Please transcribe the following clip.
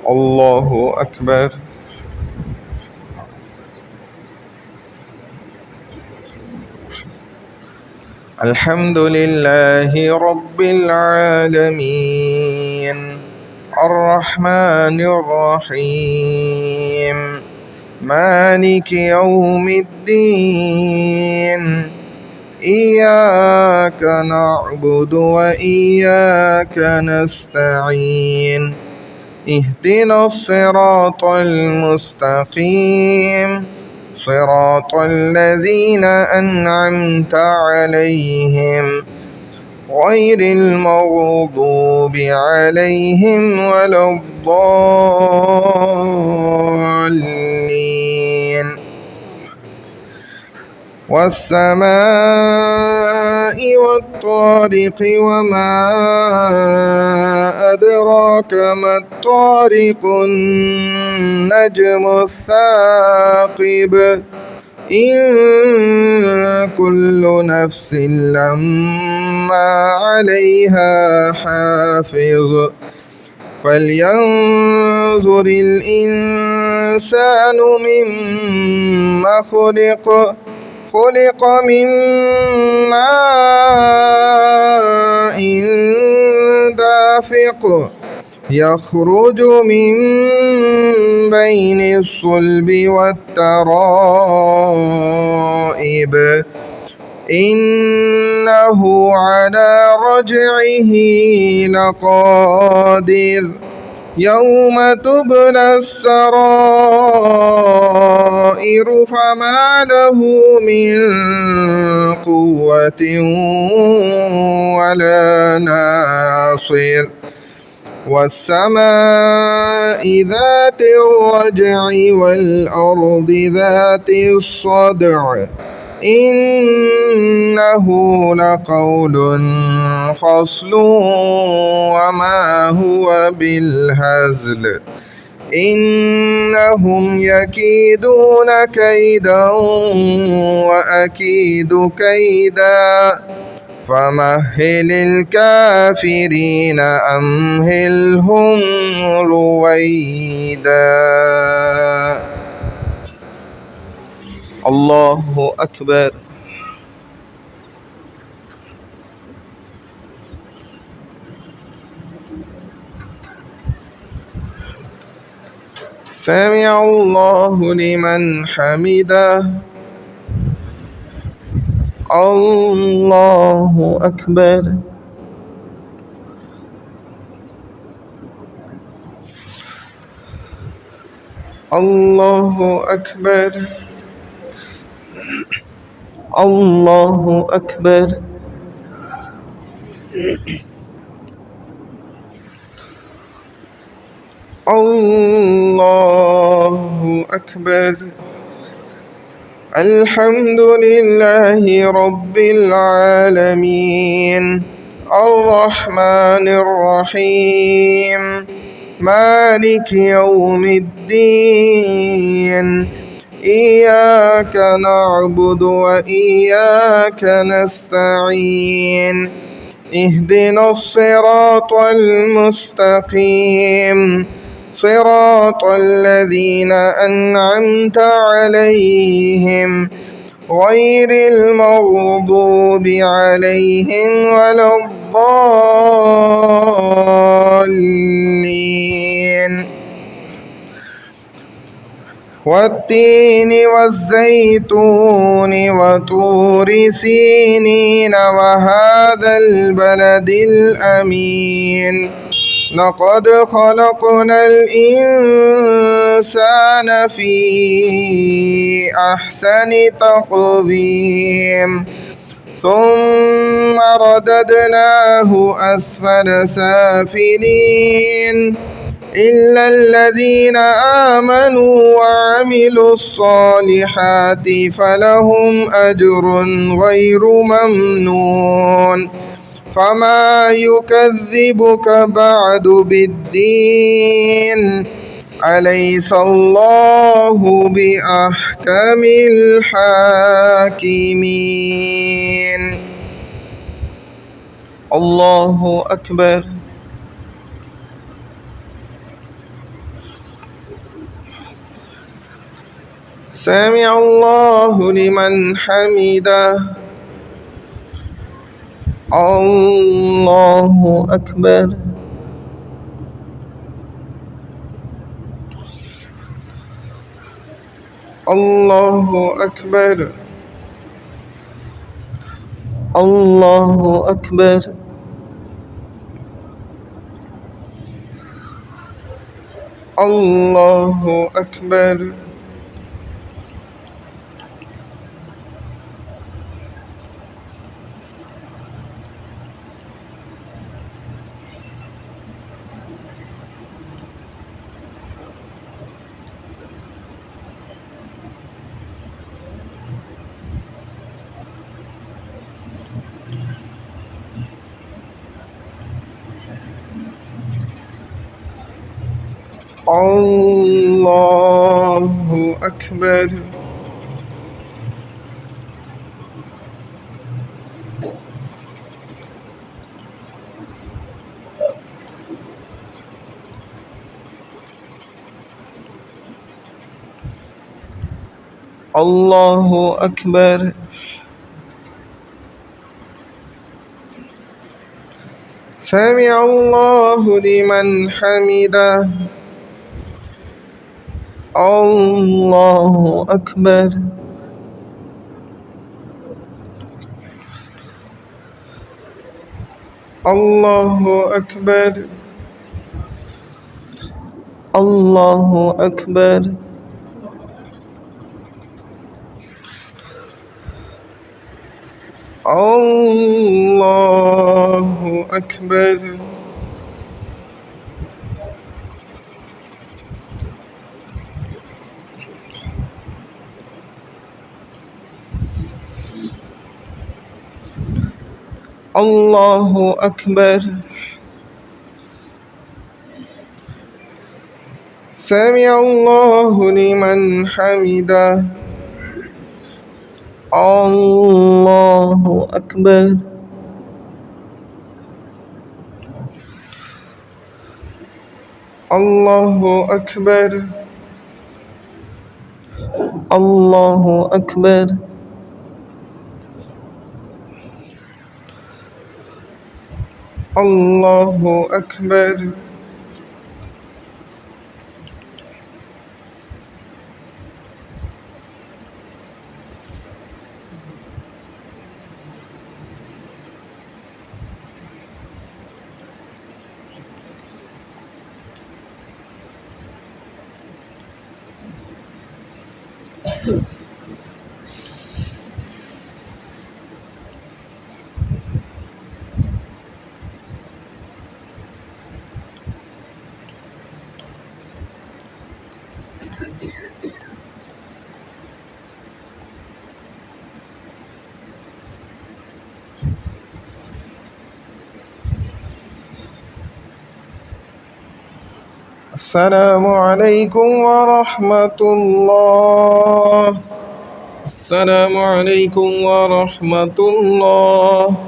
الله أكبر. الحمد لله رب العالمين الرحمن الرحيم مالك يوم الدين إياك نعبد وإياك نستعين اهدنا الصراط المستقيم صراط الذين أنعمت عليهم غير المغضوب عليهم ولا الضالين. والسماء والطارق وما أدراك ما الطارق النجم الثاقب إن كل نفس لما عليها حافظ فلينظر الإنسان مما خلق من ماء دافق يخرج من بين الصلب والترائب إنه على رجعه لقادر يوم تبلى السرائر فما له من قوة ولا ناصر. والسماء ذات الرجع والأرض ذات الصدع إنه لقول فصل وما هو بالهزل إنهم يكيدون كيدا وأكيد كيدا فمهل الكافرين أمهلهم رويدا. الله أكبر. سمع الله لمن حمده. الله أكبر. الله أكبر. الله أكبر. الله أكبر. الحمد لله رب العالمين الرحمن الرحيم مالك يوم الدين إياك نعبد وإياك نستعين اهدنا الصراط المستقيم صراط الذين أنعمت عليهم غير المغضوب عليهم ولا الضالين. والتين والزيتون وطور سينين وهذا البلد الأمين لقد خلقنا الإنسان في أحسن تقويم ثم رددناه أسفل سافلين إلا الذين آمنوا وعملوا الصالحات فلهم أجر غير ممنون. فما يكذبك بعد بالدين أليس الله بأحكم الحاكمين. الله أكبر. سمع الله لمن حمده الله أكبر الله أكبر الله أكبر الله أكبر الله أكبر الله أكبر سمع الله لمن حمده الله أكبر الله أكبر الله أكبر الله أكبر الله أكبر سمع الله لمن حمده الله أكبر الله أكبر الله أكبر الله أكبر السلام عليكم ورحمة الله. السلام عليكم ورحمة الله.